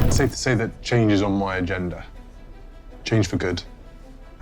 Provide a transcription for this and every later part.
It's safe to say that change is on my agenda. Change for good.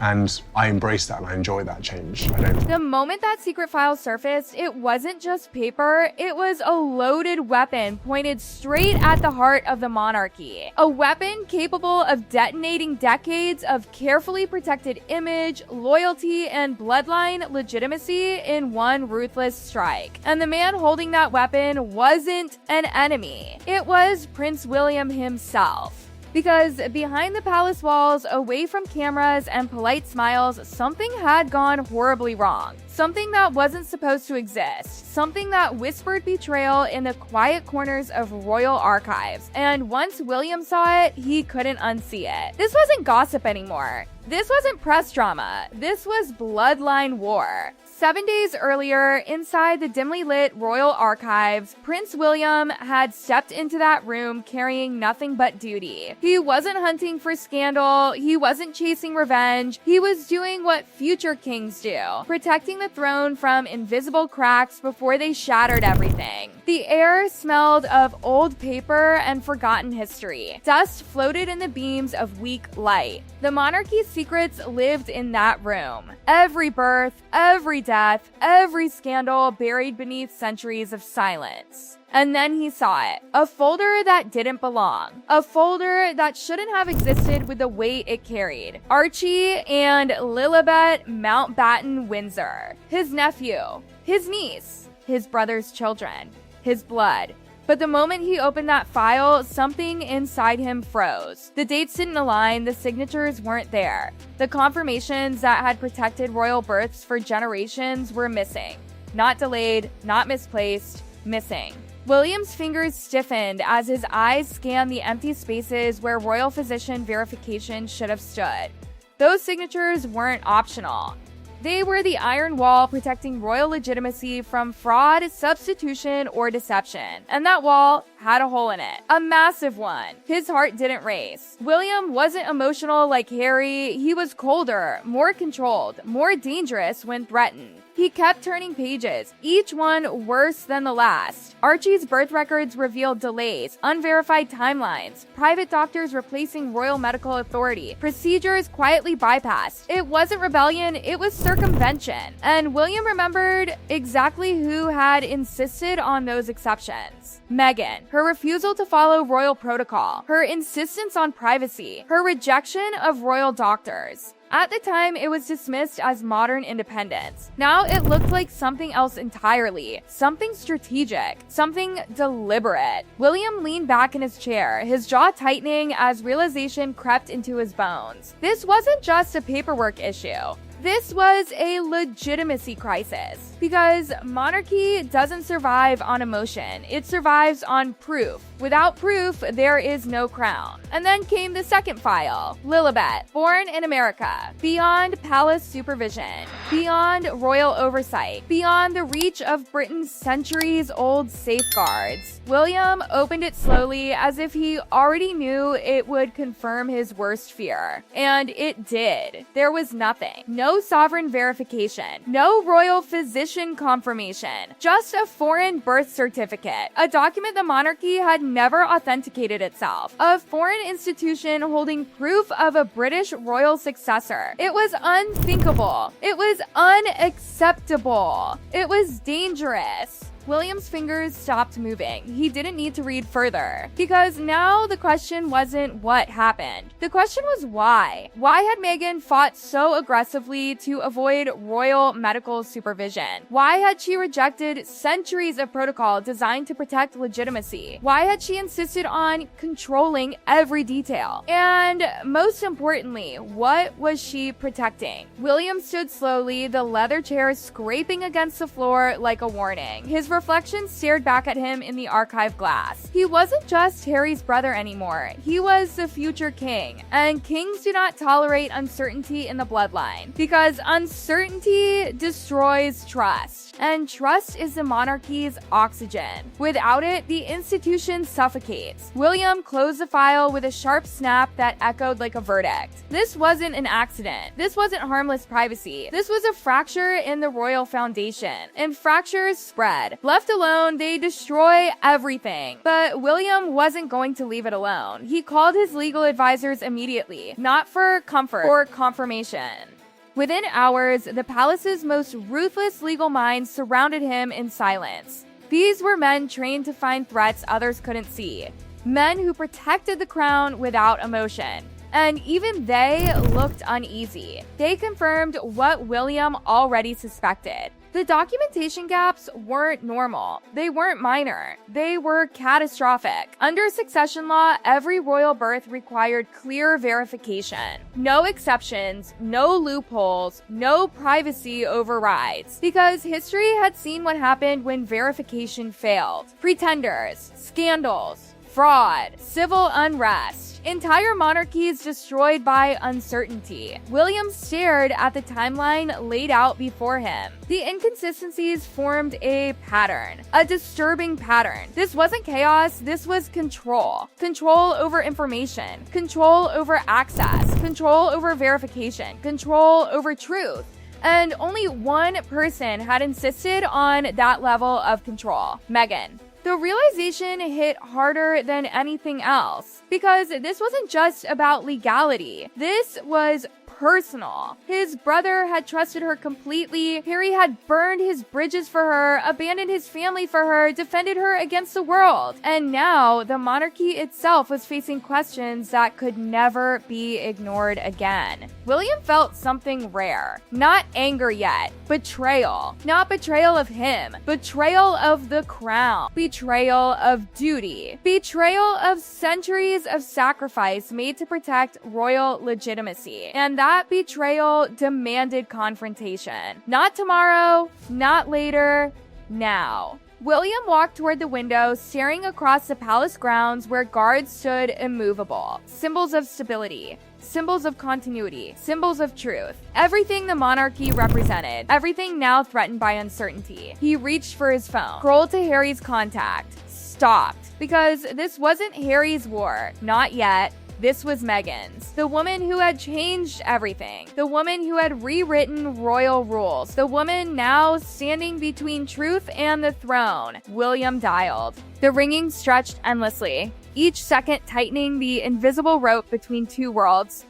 And I embrace that and I enjoy that change. The moment that secret file surfaced, it wasn't just paper, it was a loaded weapon pointed straight at the heart of the monarchy. A weapon capable of detonating decades of carefully protected image, loyalty, and bloodline legitimacy in one ruthless strike. And the man holding that weapon wasn't an enemy. It was Prince William himself. Because behind the palace walls, away from cameras and polite smiles, something had gone horribly wrong. Something that wasn't supposed to exist. Something that whispered betrayal in the quiet corners of royal archives. And once William saw it, he couldn't unsee it. This wasn't gossip anymore. This wasn't press drama. This was bloodline war. 7 days earlier, inside the dimly lit royal archives, Prince William had stepped into that room carrying nothing but duty. He wasn't hunting for scandal, he wasn't chasing revenge, he was doing what future kings do, protecting the throne from invisible cracks before they shattered everything. The air smelled of old paper and forgotten history. Dust floated in the beams of weak light. The monarchy's secrets lived in that room. Every birth, every death, every scandal buried beneath centuries of silence. And then he saw it. A folder that didn't belong. A folder that shouldn't have existed with the weight it carried. Archie and Lilibet Mountbatten Windsor. His nephew. His niece. His brother's children. His blood. But the moment he opened that file, something inside him froze. The dates didn't align, the signatures weren't there. The confirmations that had protected royal births for generations were missing. Not delayed, not misplaced, missing. William's fingers stiffened as his eyes scanned the empty spaces where royal physician verification should have stood. Those signatures weren't optional. They were the iron wall protecting royal legitimacy from fraud, substitution, or deception. And that wall had a hole in it. A massive one. His heart didn't race. William wasn't emotional like Harry. He was colder, more controlled, more dangerous when threatened. He kept turning pages, each one worse than the last. Archie's birth records revealed delays, unverified timelines, private doctors replacing royal medical authority, procedures quietly bypassed. It wasn't rebellion, it was circumvention. And William remembered exactly who had insisted on those exceptions. Meghan, her refusal to follow royal protocol, her insistence on privacy, her rejection of royal doctors. At the time, it was dismissed as modern independence. Now it looked like something else entirely. Something strategic. Something deliberate. William leaned back in his chair, his jaw tightening as realization crept into his bones. This wasn't just a paperwork issue. This was a legitimacy crisis, because monarchy doesn't survive on emotion, it survives on proof. Without proof, there is no crown. And then came the second file, Lilibet, born in America, beyond palace supervision, beyond royal oversight, beyond the reach of Britain's centuries-old safeguards. William opened it slowly as if he already knew it would confirm his worst fear. And it did. There was nothing. No sovereign verification. No royal physician confirmation. Just a foreign birth certificate. A document the monarchy had never authenticated itself. A foreign institution holding proof of a British royal successor. It was unthinkable. It was unacceptable. It was dangerous. William's fingers stopped moving. He didn't need to read further. Because now the question wasn't what happened. The question was why. Why had Meghan fought so aggressively to avoid royal medical supervision? Why had she rejected centuries of protocol designed to protect legitimacy? Why had she insisted on controlling every detail? And most importantly, what was she protecting? William stood slowly, the leather chair scraping against the floor like a warning. His reflection stared back at him in the archive glass. He wasn't just Harry's brother anymore. He was the future king. And kings do not tolerate uncertainty in the bloodline, because uncertainty destroys trust. And trust is the monarchy's oxygen. Without it, the institution suffocates. William closed the file with a sharp snap that echoed like a verdict. This wasn't an accident. This wasn't harmless privacy. This was a fracture in the royal foundation. And fractures spread. Left alone, they destroy everything. But William wasn't going to leave it alone. He called his legal advisors immediately, not for comfort or confirmation. Within hours, the palace's most ruthless legal minds surrounded him in silence. These were men trained to find threats others couldn't see. Men who protected the crown without emotion. And even they looked uneasy. They confirmed what William already suspected. The documentation gaps weren't normal. They weren't minor. They were catastrophic. Under succession law, every royal birth required clear verification. No exceptions, no loopholes, no privacy overrides. Because history had seen what happened when verification failed. Pretenders, scandals, fraud, civil unrest. Entire monarchies destroyed by uncertainty. William stared at the timeline laid out before him. The inconsistencies formed a pattern, a disturbing pattern. This wasn't chaos, this was control. Control over information, control over access, control over verification, control over truth. And only one person had insisted on that level of control: Meghan. The realization hit harder than anything else, because this wasn't just about legality. This was personal. His brother had trusted her completely. Harry had burned his bridges for her, abandoned his family for her, defended her against the world. And now the monarchy itself was facing questions that could never be ignored again. William felt something rare. Not anger yet. Betrayal. Not betrayal of him. Betrayal of the crown. Betrayal of duty. Betrayal of centuries of sacrifice made to protect royal legitimacy. And that betrayal demanded confrontation. Not tomorrow, not later, now. William walked toward the window, staring across the palace grounds where guards stood immovable. Symbols of stability. Symbols of continuity. Symbols of truth. Everything the monarchy represented. Everything now threatened by uncertainty. He reached for his phone. Scrolled to Harry's contact. Stopped. Because this wasn't Harry's war. Not yet. This was Meghan's. The woman who had changed everything. The woman who had rewritten royal rules. The woman now standing between truth and the throne. William dialed. The ringing stretched endlessly, each second tightening the invisible rope between two worlds.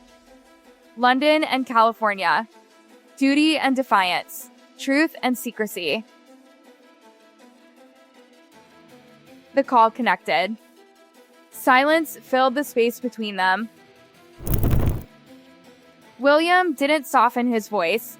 London and California. Duty and defiance. Truth and secrecy. The call connected. Silence filled the space between them. William didn't soften his voice.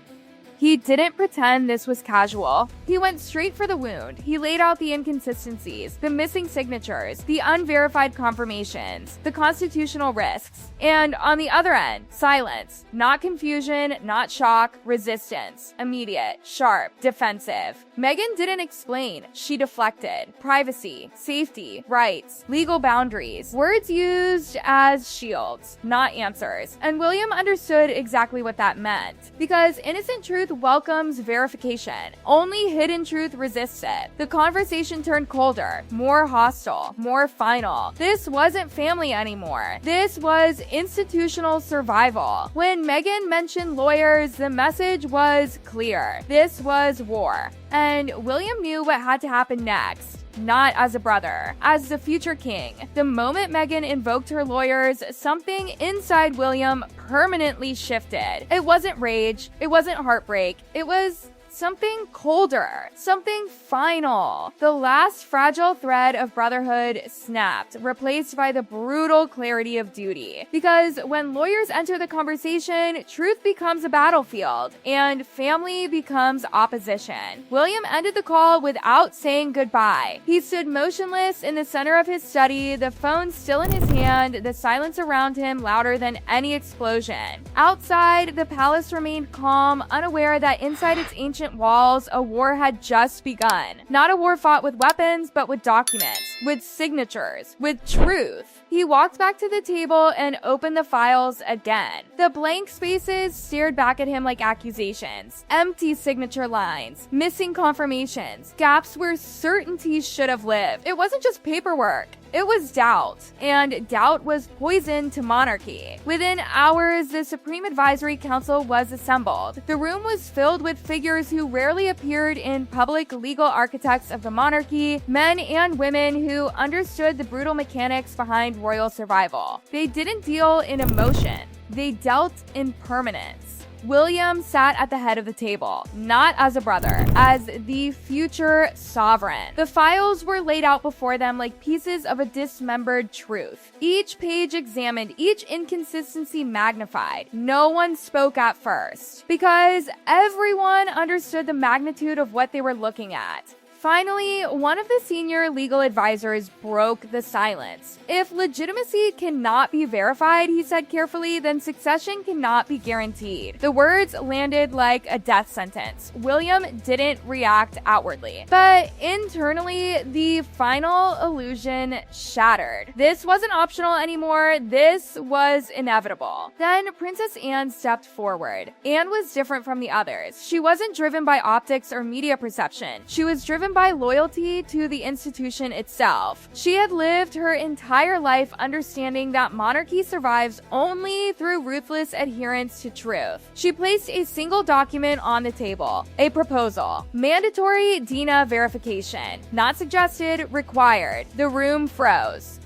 He didn't pretend this was casual. He went straight for the wound. He laid out the inconsistencies, the missing signatures, the unverified confirmations, the constitutional risks. And on the other end, silence. Not confusion, not shock, resistance. Immediate, sharp, defensive. Meghan didn't explain. She deflected. Privacy, safety, rights, legal boundaries. Words used as shields, not answers. And William understood exactly what that meant. Because innocent truth welcomes verification. Only hidden truth resists it. The conversation turned colder, more hostile, more final. This wasn't family anymore. This was institutional survival. When Meghan mentioned lawyers, the message was clear. This was war. And William knew what had to happen next. Not as a brother, as the future king. The moment Meghan invoked her lawyers, something inside William permanently shifted. It wasn't rage, it wasn't heartbreak, it was something colder, something final. The last fragile thread of brotherhood snapped, replaced by the brutal clarity of duty. Because when lawyers enter the conversation, truth becomes a battlefield, and family becomes opposition. William ended the call without saying goodbye. He stood motionless in the center of his study, the phone still in his hand, the silence around him louder than any explosion. Outside, the palace remained calm, unaware that inside its ancient walls, a war had just begun. Not a war fought with weapons, but with documents, with signatures, with truth. He walked back to the table and opened the files again. The blank spaces stared back at him like accusations. Empty signature lines, missing confirmations, gaps where certainty should have lived. It wasn't just paperwork. It was doubt, and doubt was poison to monarchy. Within hours, the Supreme Advisory Council was assembled. The room was filled with figures who rarely appeared in public, legal architects of the monarchy, men and women who understood the brutal mechanics behind royal survival. They didn't deal in emotion, they dealt in permanence. William sat at the head of the table, not as a brother, as the future sovereign. The files were laid out before them like pieces of a dismembered truth. Each page examined, each inconsistency magnified. No one spoke at first, because everyone understood the magnitude of what they were looking at. Finally, one of the senior legal advisors broke the silence. If legitimacy cannot be verified, he said carefully, then succession cannot be guaranteed. The words landed like a death sentence. William didn't react outwardly, but internally, the final illusion shattered. This wasn't optional anymore. This was inevitable. Then Princess Anne stepped forward. Anne was different from the others. She wasn't driven by optics or media perception. She was driven by loyalty to the institution itself. She had lived her entire life understanding that monarchy survives only through ruthless adherence to truth. She placed a single document on the table, a proposal. Mandatory DINA verification. Not suggested, required. The room froze.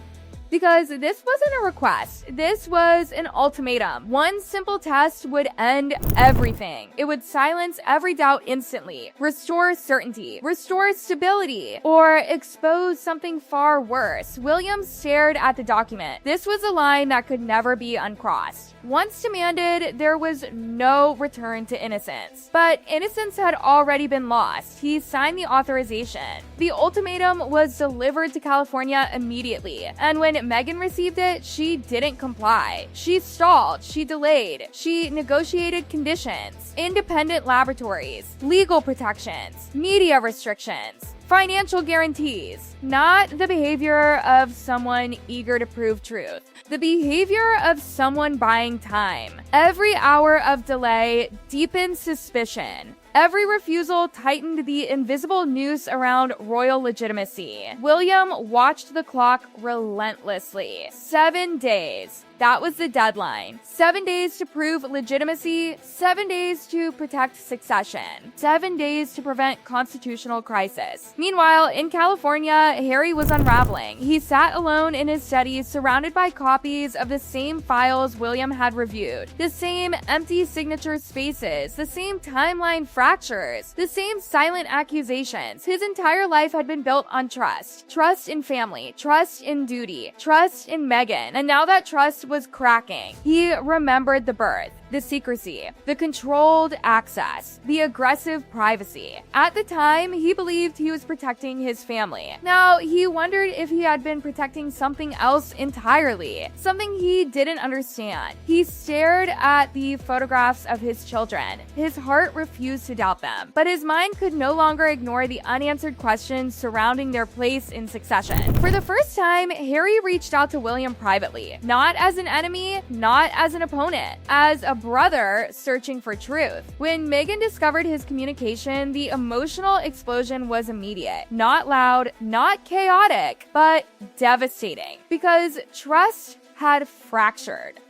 Because this wasn't a request, this was an ultimatum. One simple test would end everything. It would silence every doubt instantly, restore certainty, restore stability, or expose something far worse. William stared at the document. This was a line that could never be uncrossed. Once demanded, there was no return to innocence. But innocence had already been lost. He signed the authorization. The ultimatum was delivered to California immediately, and when Meghan received it, she didn't comply. She stalled, she delayed, she negotiated conditions, independent laboratories, legal protections, media restrictions, financial guarantees. Not the behavior of someone eager to prove truth. The behavior of someone buying time. Every hour of delay deepened suspicion. Every refusal tightened the invisible noose around royal legitimacy. William watched the clock relentlessly. 7 days. That was the deadline. 7 days to prove legitimacy, 7 days to protect succession, 7 days to prevent constitutional crisis. Meanwhile, in California, Harry was unraveling. He sat alone in his study, surrounded by copies of the same files William had reviewed, the same empty signature spaces, the same timeline fractures, the same silent accusations. His entire life had been built on trust. Trust in family, trust in duty, trust in Meghan. And now that trust was cracking. He remembered the birth, the secrecy, the controlled access, the aggressive privacy. At the time, he believed he was protecting his family. Now, he wondered if he had been protecting something else entirely, something he didn't understand. He stared at the photographs of his children. His heart refused to doubt them, but his mind could no longer ignore the unanswered questions surrounding their place in succession. For the first time, Harry reached out to William privately, not as an enemy, not as an opponent, as a brother searching for truth. When Meghan discovered his communication, the emotional explosion was immediate. Not loud, not chaotic, but devastating. Because trust had fractured.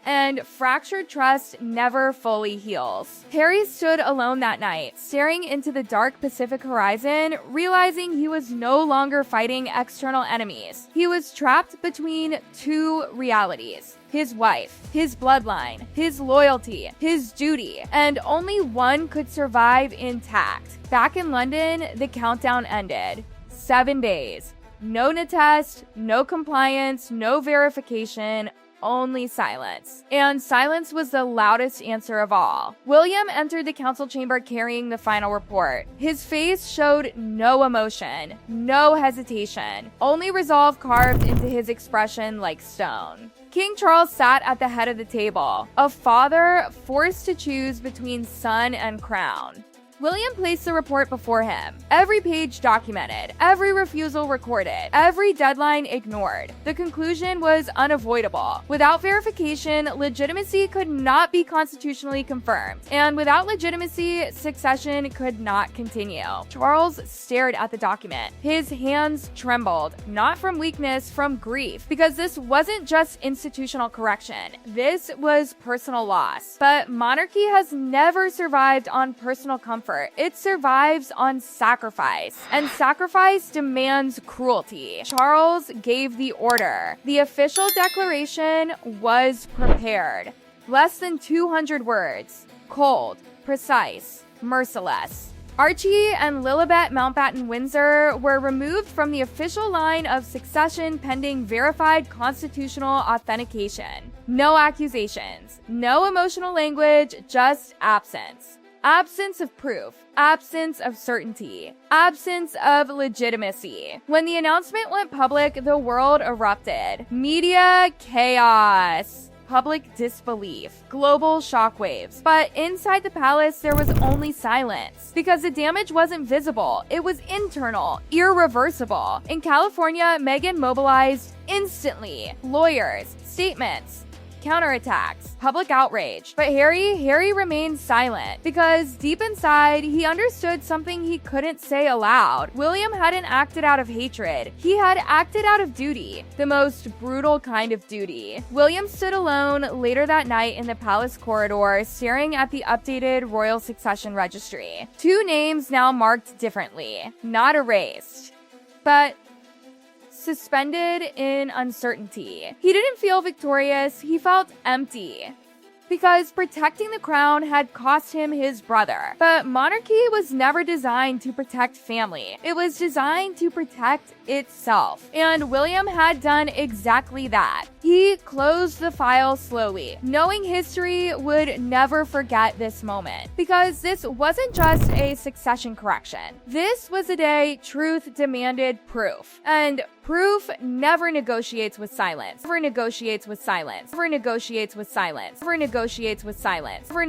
And fractured trust never fully heals. Harry stood alone that night, staring into the dark Pacific horizon, realizing he was no longer fighting external enemies. He was trapped between two realities. His wife, his bloodline, his loyalty, his duty, and only one could survive intact. Back in London, the countdown ended. 7 days. No test, no compliance, no verification, only silence. And silence was the loudest answer of all. William entered the council chamber carrying the final report. His face showed no emotion, no hesitation, only resolve carved into his expression like stone. King Charles sat at the head of the table, a father forced to choose between son and crown. William placed the report before him. Every page documented, every refusal recorded, every deadline ignored. The conclusion was unavoidable. Without verification, legitimacy could not be constitutionally confirmed, and without legitimacy, succession could not continue. Charles stared at the document. His hands trembled, not from weakness, from grief, because this wasn't just institutional correction. This was personal loss. But monarchy has never survived on personal comfort. It survives on sacrifice, and sacrifice demands cruelty. Charles gave the order. The official declaration was prepared. Less than 200 words. Cold, precise, merciless. Archie and Lilibet Mountbatten Windsor were removed from the official line of succession pending verified constitutional authentication. No accusations, no emotional language, just absence. Absence of proof, absence of certainty, absence of legitimacy. When the announcement went public, the world erupted. Media chaos. Public disbelief, global shockwaves. But inside the palace, there was only silence because the damage wasn't visible. It was internal, irreversible. In California, Meghan mobilized instantly. Lawyers, statements, counterattacks, public outrage. But Harry remained silent because deep inside, he understood something he couldn't say aloud. William hadn't acted out of hatred. He had acted out of duty, the most brutal kind of duty. William stood alone later that night in the palace corridor, staring at the updated royal succession registry. 2 names now marked differently, not erased, but suspended in uncertainty. He didn't feel victorious, he felt empty. Because protecting the crown had cost him his brother. But monarchy was never designed to protect family. It was designed to protect itself. And William had done exactly that. He closed the file slowly, knowing history would never forget this moment. Because this wasn't just a succession correction. This was a day truth demanded proof. And proof never negotiates with silence. Never negotiates with silence. Never negotiates with silence. Never negotiates with silence. Never